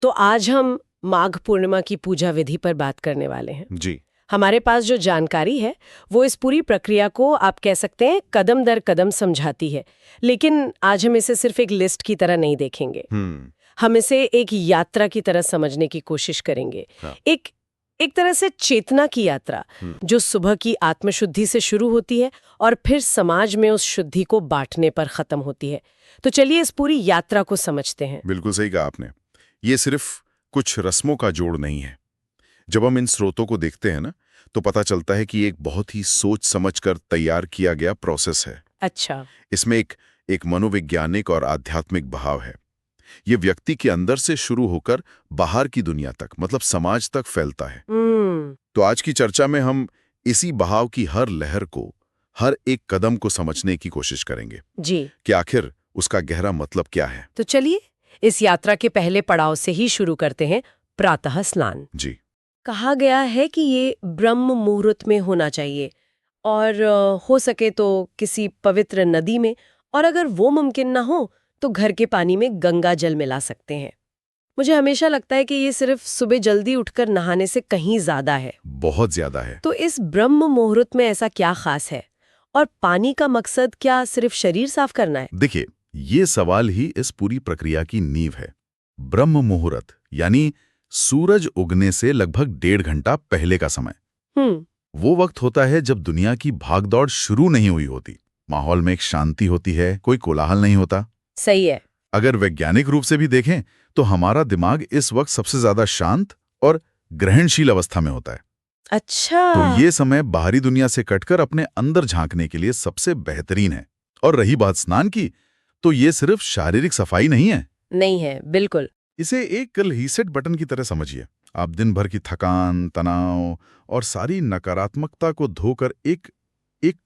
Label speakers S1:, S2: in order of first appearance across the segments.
S1: तो आज हम माघ पूर्णिमा की पूजा विधि पर बात करने वाले हैं।
S2: जी।
S1: हमारे पास जो जानकारी है वो इस पूरी प्रक्रिया को आप कह सकते हैं कदम दर कदम समझाती है, लेकिन आज हम इसे सिर्फ एक लिस्ट की तरह नहीं देखेंगे। हम इसे एक यात्रा की तरह समझने की कोशिश करेंगे।
S2: हाँ।
S1: एक तरह से चेतना की यात्रा जो सुबह की आत्मशुद्धि से शुरू होती है और फिर समाज में उस शुद्धि को बांटने पर खत्म होती है। तो चलिए इस पूरी यात्रा को समझते हैं।
S2: बिल्कुल सही कहा आपने। ये सिर्फ कुछ रस्मों का जोड़ नहीं है। जब हम इन स्रोतों को देखते हैं ना, तो पता चलता है कि एक बहुत ही सोच समझकर तैयार किया गया प्रोसेस है।
S1: अच्छा।
S2: इसमें एक मनोवैज्ञानिक और आध्यात्मिक भाव है। ये व्यक्ति के अंदर से शुरू होकर बाहर की दुनिया तक, मतलब समाज तक फैलता है। तो आज की चर्चा में हम इसी बहाव की हर लहर को, हर एक कदम को समझने की कोशिश करेंगे
S1: जी।
S2: कि आखिर उसका गहरा मतलब क्या है।
S1: तो चलिए इस यात्रा के पहले पड़ाव से ही शुरू करते हैं, प्रातः स्नान।
S2: जी।
S1: कहा गया है कि ये ब्रह्म मुहूर्त में होना चाहिए और हो सके तो किसी पवित्र नदी में, और अगर वो मुमकिन ना हो तो घर के पानी में गंगा जल मिला सकते हैं। मुझे हमेशा लगता है कि ये सिर्फ सुबह जल्दी उठकर नहाने से कहीं ज्यादा है।
S2: बहुत ज्यादा है।
S1: तो इस ब्रह्म मुहूर्त में ऐसा क्या खास है, और पानी का मकसद क्या सिर्फ शरीर साफ करना है?
S2: देखिए, ये सवाल ही इस पूरी प्रक्रिया की नींव है। ब्रह्म मुहूर्त यानी सूरज उगने से लगभग 1.5 घंटा पहले का समय। वो वक्त होता है जब दुनिया की भागदौड़ शुरू नहीं हुई होती। माहौल में एक शांति होती है, कोई कोलाहल नहीं होता।
S1: सही है।
S2: अगर वैज्ञानिक रूप से भी देखें तो हमारा दिमाग इस वक्त सबसे ज्यादा शांत और ग्रहणशील अवस्था में होता है।
S1: अच्छा।
S2: तो ये समय बाहरी दुनिया से कटकर अपने अंदर झांकने के लिए सबसे बेहतरीन है। और रही बात स्नान की, तो ये सिर्फ शारीरिक सफाई नहीं है।
S1: नहीं है, बिल्कुल।
S2: इसे एक रीसेट बटन की तरह समझिए। आप दिन भर की थकान, तनाव और सारी नकारात्मकता को धोकर एक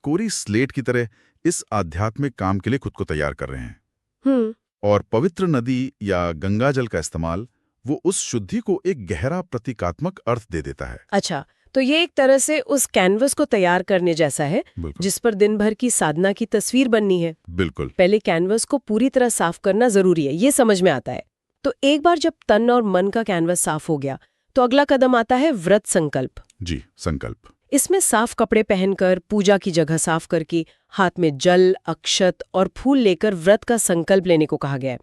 S2: कोरी स्लेट की तरह इस आध्यात्मिक काम के लिए खुद को तैयार कर रहे हैं। और पवित्र नदी या गंगा जल का इस्तेमाल वो उस शुद्धि को एक गहरा प्रतीकात्मक अर्थ दे देता है।
S1: अच्छा, तो ये एक तरह से उस कैनवस को तैयार करने जैसा है जिस पर दिन भर की साधना की तस्वीर बननी है।
S2: बिल्कुल।
S1: पहले कैनवस को पूरी तरह साफ करना जरूरी है, ये समझ में आता है। तो एक बार जब तन और मन का कैनवस साफ हो गया तो अगला कदम आता है व्रत संकल्प।
S2: जी, संकल्प।
S1: इसमें साफ कपड़े पहनकर, पूजा की जगह साफ करके, हाथ में जल, अक्षत और फूल लेकर व्रत का संकल्प लेने को कहा गया है।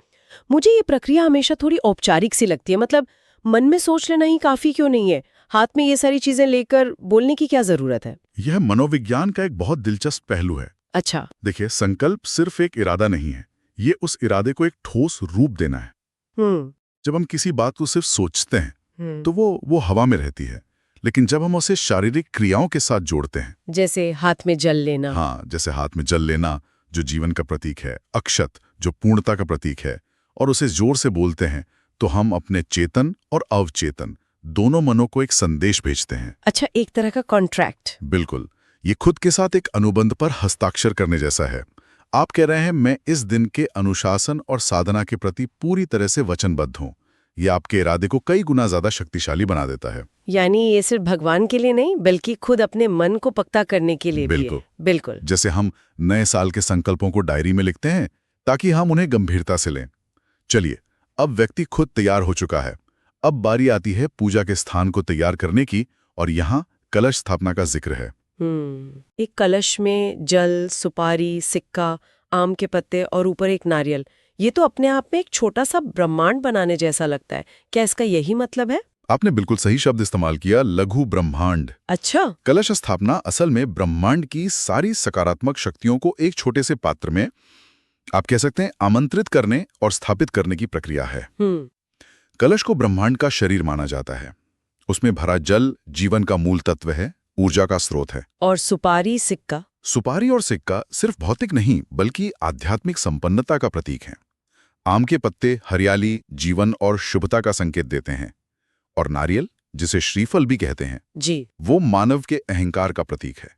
S1: मुझे ये प्रक्रिया हमेशा थोड़ी औपचारिक सी लगती है। मतलब मन में सोच लेना ही काफी क्यों नहीं है? हाथ में ये सारी चीजें लेकर बोलने की क्या जरूरत है?
S2: यह मनोविज्ञान का एक बहुत दिलचस्प पहलू है।
S1: अच्छा।
S2: देखिए, संकल्प सिर्फ एक इरादा नहीं है, ये उस इरादे को एक ठोस रूप देना है। जब हम किसी बात को सिर्फ सोचते हैं तो वो हवा में रहती है, लेकिन जब हम उसे शारीरिक क्रियाओं के साथ जोड़ते हैं,
S1: जैसे हाथ में जल लेना।
S2: हाँ, जैसे हाथ में जल लेना जो जीवन का प्रतीक है, अक्षत जो पूर्णता का प्रतीक है, और उसे जोर से बोलते हैं, तो हम अपने चेतन और अवचेतन दोनों मनों को एक संदेश भेजते हैं।
S1: अच्छा, एक तरह का कॉन्ट्रैक्ट।
S2: बिल्कुल। ये खुद के साथ एक अनुबंध पर हस्ताक्षर करने जैसा है। आप कह रहे हैं, मैं इस दिन के अनुशासन और साधना के प्रति पूरी तरह से वचनबद्ध हूं। ये आपके इरादे को कई गुना ज्यादा शक्तिशाली बना देता है।
S1: यानी ये सिर्फ भगवान के लिए नहीं, बल्कि खुद अपने मन को पक्का करने के लिए भी है। बिल्कुल।
S2: जैसे हम नए साल के संकल्पों को डायरी में लिखते हैं ताकि हम उन्हें गंभीरता से लें। चलिए, अब व्यक्ति खुद तैयार हो चुका है। अब बारी आती है पूजा के स्थान को तैयार करने की, और यहाँ कलश स्थापना का जिक्र है।
S1: एक कलश में जल, सुपारी, सिक्का, आम के पत्ते और ऊपर एक नारियल। ये तो अपने आप में एक छोटा सा ब्रह्मांड बनाने जैसा लगता है। क्या इसका यही मतलब है?
S2: आपने बिल्कुल सही शब्द इस्तेमाल किया, लघु ब्रह्मांड।
S1: अच्छा।
S2: कलश स्थापना असल में ब्रह्मांड की सारी सकारात्मक शक्तियों को एक छोटे से पात्र में, आप कह सकते हैं, आमंत्रित करने और स्थापित करने की प्रक्रिया है। कलश को ब्रह्मांड का शरीर माना जाता है। उसमें भरा जल जीवन का मूल तत्व है, ऊर्जा का स्रोत है।
S1: और सुपारी, सिक्का?
S2: सुपारी और सिक्का सिर्फ भौतिक नहीं, बल्कि आध्यात्मिक संपन्नता का प्रतीक हैं। आम के पत्ते हरियाली, जीवन और शुभता का संकेत देते हैं। और नारियल, जिसे श्रीफल भी कहते हैं
S1: जी,
S2: वो मानव के अहंकार का प्रतीक है।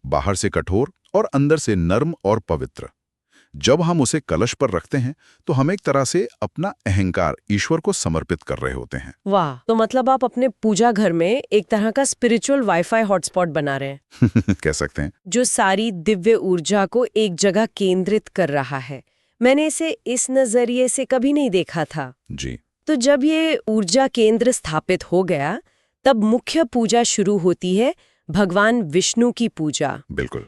S2: बाहर से कठोर और अंदर से नर्म और पवित्र। जब हम उसे कलश पर रखते हैं तो हम एक तरह से अपना अहंकार ईश्वर को समर्पित कर रहे होते हैं।
S1: वाह! तो मतलब आप अपने पूजा घर में एक तरह का स्पिरिचुअल वाईफाई हॉटस्पॉट बना रहे हैं।
S2: कह सकते हैं।
S1: जो सारी दिव्य ऊर्जा को एक जगह केंद्रित कर रहा है। मैंने इसे इस नजरिए से कभी नहीं देखा था।
S2: जी।
S1: तो जब ये ऊर्जा केंद्र स्थापित हो गया तब मुख्य पूजा शुरू होती है, भगवान विष्णु की पूजा।
S2: बिल्कुल।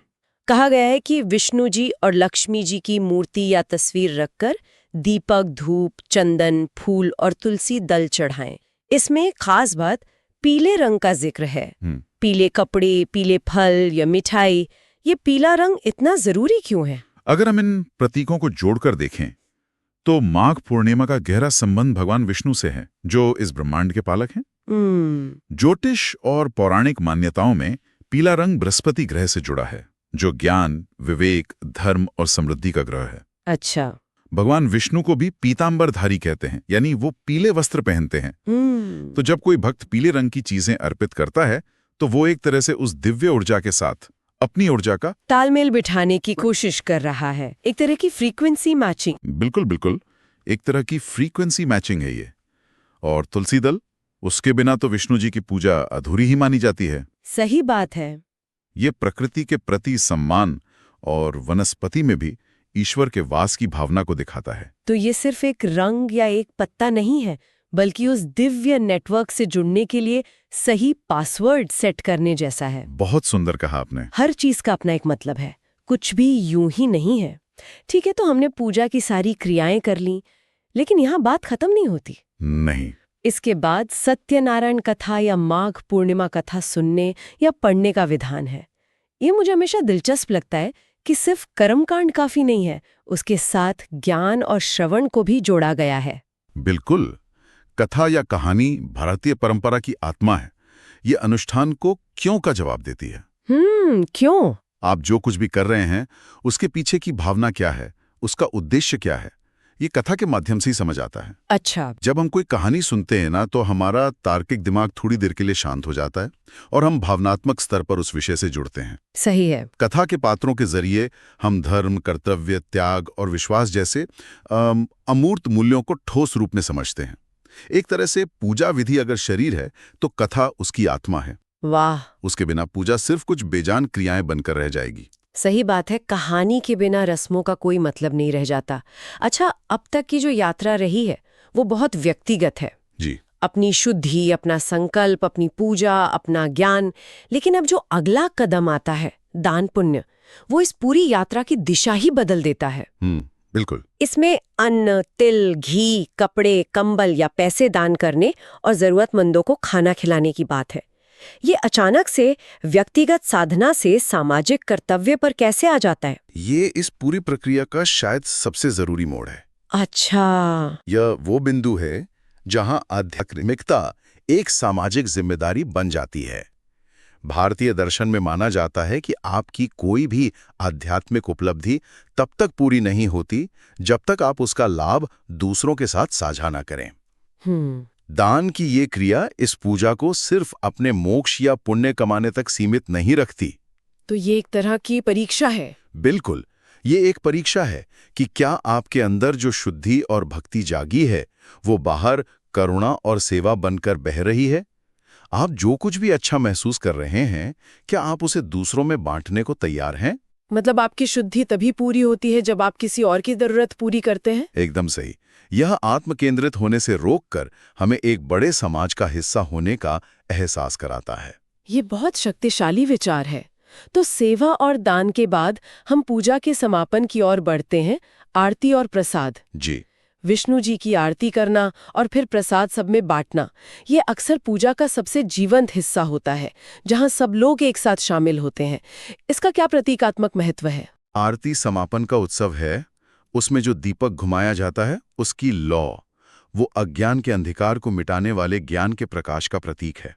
S1: कहा गया है कि विष्णु जी और लक्ष्मी जी की मूर्ति या तस्वीर रखकर दीपक, धूप, चंदन, फूल और तुलसी दल चढ़ाएं। इसमें खास बात पीले रंग का जिक्र है। पीले कपड़े, पीले फल या मिठाई, ये पीला रंग इतना जरूरी क्यों है?
S2: अगर हम इन प्रतीकों को जोड़कर देखें तो माघ पूर्णिमा का गहरा संबंध भगवान विष्णु से है, जो इस ब्रह्मांड के पालक हैं। ज्योतिष और पौराणिक मान्यताओं में पीला रंग बृहस्पति ग्रह से जुड़ा है, जो ज्ञान, विवेक, धर्म और समृद्धि का ग्रह है।
S1: अच्छा।
S2: भगवान विष्णु को भी पीतांबरधारी कहते हैं, यानी वो पीले वस्त्र पहनते हैं। तो जब कोई भक्त पीले रंग की चीजें अर्पित करता है तो वो एक तरह से उस दिव्य ऊर्जा के साथ अपनी ऊर्जा का
S1: तालमेल बिठाने की कोशिश कर रहा है, एक तरह की फ्रीक्वेंसी मैचिंग।
S2: बिल्कुल बिल्कुल, एक तरह की फ्रीक्वेंसी मैचिंग है ये। और तुलसी दल, उसके बिना तो विष्णु जी की पूजा अधूरी ही मानी जाती है।
S1: सही बात है।
S2: ये प्रकृति के प्रति सम्मान और वनस्पति में भी ईश्वर के वास की भावना को दिखाता है।
S1: तो ये सिर्फ एक रंग या एक पत्ता नहीं है, बल्कि उस दिव्य नेटवर्क से जुड़ने के लिए सही पासवर्ड सेट करने जैसा है।
S2: बहुत सुंदर कहा आपने।
S1: हर चीज का अपना एक मतलब है, कुछ भी यूं ही नहीं है। ठीक है, तो हमने पूजा की सारी क्रियाएं कर ली, लेकिन यहाँ बात खत्म नहीं होती।
S2: नहीं।
S1: इसके बाद सत्यनारायण कथा या माघ पूर्णिमा कथा सुनने या पढ़ने का विधान है। ये मुझे हमेशा दिलचस्प लगता है कि सिर्फ कर्मकांड काफी नहीं है, उसके साथ ज्ञान और श्रवण को भी जोड़ा गया है।
S2: बिल्कुल। कथा या कहानी भारतीय परंपरा की आत्मा है। ये अनुष्ठान को क्यों का जवाब देती है।
S1: क्यों?
S2: आप जो कुछ भी कर रहे हैं उसके पीछे की भावना क्या है, उसका उद्देश्य क्या है, ये कथा के माध्यम से ही समझ आता है।
S1: अच्छा।
S2: जब हम कोई कहानी सुनते हैं ना, तो हमारा तार्किक दिमाग थोड़ी देर के लिए शांत हो जाता है और हम भावनात्मक स्तर पर उस विषय से जुड़ते हैं।
S1: सही है।
S2: कथा के पात्रों के जरिए हम धर्म, कर्तव्य, त्याग और विश्वास जैसे अमूर्त मूल्यों को ठोस रूप में समझते हैं। एक तरह से पूजा विधि अगर शरीर है तो कथा उसकी आत्मा है।
S1: वाह।
S2: उसके बिना पूजा सिर्फ कुछ बेजान क्रियाएं बनकर रह जाएगी।
S1: सही बात है, कहानी के बिना रस्मों का कोई मतलब नहीं रह जाता। अच्छा, अब तक की जो यात्रा रही है वो बहुत व्यक्तिगत है।
S2: जी।
S1: अपनी शुद्धि, अपना संकल्प, अपनी पूजा, अपना ज्ञान। लेकिन अब जो अगला कदम आता है, दान पुण्य, वो इस पूरी यात्रा की दिशा ही बदल देता है।
S2: बिल्कुल।
S1: इसमें अन्न, तिल, घी, कपड़े, कंबल या पैसे दान करने और जरूरतमंदों को खाना खिलाने की बात है। ये अचानक से व्यक्तिगत साधना से सामाजिक कर्तव्य पर कैसे आ जाता है?
S2: ये इस पूरी प्रक्रिया का शायद सबसे जरूरी मोड़ है।
S1: अच्छा।
S2: यह वो बिंदु है जहां आध्यात्मिकता एक सामाजिक जिम्मेदारी बन जाती है। भारतीय दर्शन में माना जाता है कि आपकी कोई भी आध्यात्मिक उपलब्धि तब तक पूरी नहीं होती जब तक आप उसका लाभ दूसरों के साथ साझा ना करें। दान की ये क्रिया इस पूजा को सिर्फ अपने मोक्ष या पुण्य कमाने तक सीमित नहीं रखती।
S1: तो ये एक तरह की परीक्षा है।
S2: बिल्कुल, ये एक परीक्षा है कि क्या आपके अंदर जो शुद्धि और भक्ति जागी है वो बाहर करुणा और सेवा बनकर बह रही है। आप जो कुछ भी अच्छा महसूस कर रहे हैं, क्या आप उसे दूसरों में बांटने को तैयार हैं?
S1: मतलब आपकी शुद्धि तभी पूरी होती है जब आप किसी और की जरूरत पूरी करते हैं।
S2: एकदम सही। यह आत्म केंद्रित होने से रोककर हमें एक बड़े समाज का हिस्सा होने का एहसास कराता है।
S1: ये बहुत शक्तिशाली विचार है। तो सेवा और दान के बाद हम पूजा के समापन की ओर बढ़ते हैं, आरती और प्रसाद।
S2: जी।
S1: विष्णु जी की आरती करना और फिर प्रसाद सब में बांटना, ये अक्सर पूजा का सबसे जीवंत हिस्सा होता है, जहां सब लोग एक साथ शामिल होते हैं। इसका क्या प्रतीकात्मक महत्व है?
S2: आरती समापन का उत्सव है। उसमें जो दीपक घुमाया जाता है उसकी लौ, वो अज्ञान के अंधकार को मिटाने वाले ज्ञान के प्रकाश का प्रतीक है।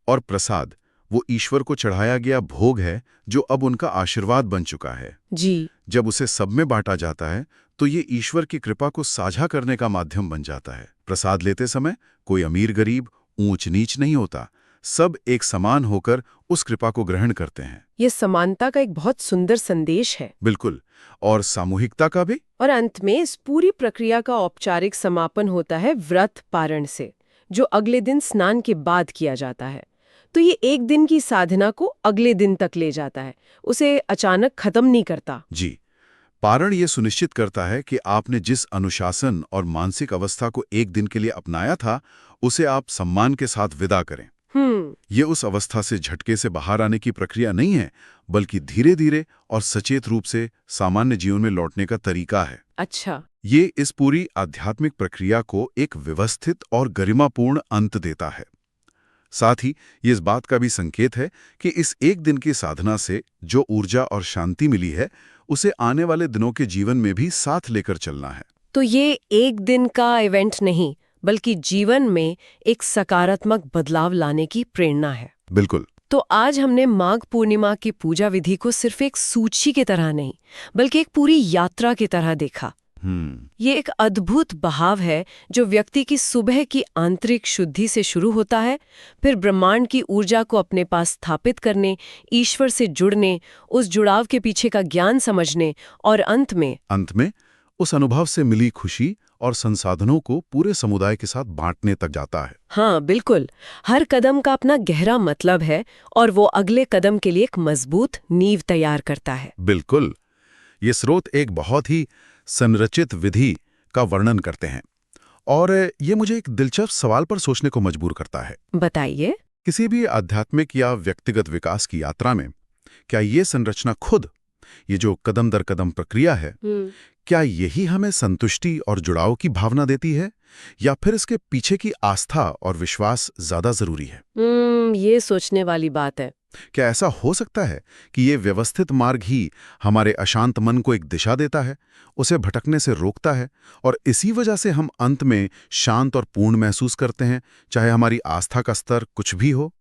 S2: और प्रसाद, वो ईश्वर को चढ़ाया गया भोग है जो अब उनका आशीर्वाद बन चुका है।
S1: जी।
S2: जब उसे सब में बांटा जाता है तो ये ईश्वर की कृपा को साझा करने का माध्यम बन जाता है। प्रसाद लेते समय कोई अमीर गरीब, ऊंच नीच नहीं होता, सब एक समान होकर उस कृपा को ग्रहण करते हैं।
S1: ये समानता का एक बहुत सुंदर संदेश है।
S2: बिल्कुल, और सामूहिकता का भी।
S1: और अंत में इस पूरी प्रक्रिया का औपचारिक समापन होता है व्रत पारण से, जो अगले दिन स्नान के बाद किया जाता है। तो ये एक दिन की साधना को अगले दिन तक ले जाता है, उसे अचानक खत्म नहीं करता।
S2: जी, पारण ये सुनिश्चित करता है कि आपने जिस अनुशासन और मानसिक अवस्था को एक दिन के लिए अपनाया था, उसे आप सम्मान के साथ विदा करें। ये उस अवस्था से झटके से बाहर आने की प्रक्रिया नहीं है, बल्कि धीरे धीरे और सचेत रूप से सामान्य जीवन में लौटने का तरीका है।
S1: अच्छा।
S2: ये इस पूरी आध्यात्मिक प्रक्रिया को एक व्यवस्थित और गरिमापूर्ण अंत देता है। साथ ही ये इस बात का भी संकेत है कि इस एक दिन की साधना से जो ऊर्जा और शांति मिली है, उसे आने वाले दिनों के जीवन में भी साथ लेकर चलना है।
S1: तो ये एक दिन का इवेंट नहीं, बल्कि जीवन में एक सकारात्मक बदलाव लाने की प्रेरणा है।
S2: बिल्कुल।
S1: तो आज हमने माघ पूर्णिमा की पूजा विधि को सिर्फ एक सूची की तरह नहीं, बल्कि एक पूरी यात्रा की तरह देखा। ये एक अद्भुत बहाव है जो व्यक्ति की सुबह की आंतरिक शुद्धि से शुरू होता है, फिर ब्रह्मांड की ऊर्जा को अपने पास स्थापित करने, ईश्वर से जुड़ने, उस जुड़ाव के पीछे का ज्ञान समझने और अंत में
S2: उस अनुभव से मिली खुशी और संसाधनों को पूरे समुदाय के साथ बांटने तक जाता है।
S1: हाँ बिल्कुल, हर कदम का अपना गहरा मतलब है और वो अगले कदम के लिए एक मजबूत नींव तैयार करता है।
S2: बिल्कुल। ये स्रोत एक बहुत ही संरचित विधि का वर्णन करते हैं और ये मुझे एक दिलचस्प सवाल पर सोचने को मजबूर करता है।
S1: बताइए।
S2: किसी भी आध्यात्मिक या व्यक्तिगत विकास की यात्रा में क्या ये संरचना खुद, ये जो कदम दर कदम प्रक्रिया है, क्या यही हमें संतुष्टि और जुड़ाव की भावना देती है, या फिर इसके पीछे की आस्था और विश्वास ज्यादा जरूरी है?
S1: ये सोचने वाली बात है।
S2: क्या ऐसा हो सकता है कि ये व्यवस्थित मार्ग ही हमारे अशांत मन को एक दिशा देता है, उसे भटकने से रोकता है, और इसी वजह से हम अंत में शांत और पूर्ण महसूस करते हैं, चाहे हमारी आस्था का स्तर कुछ भी हो?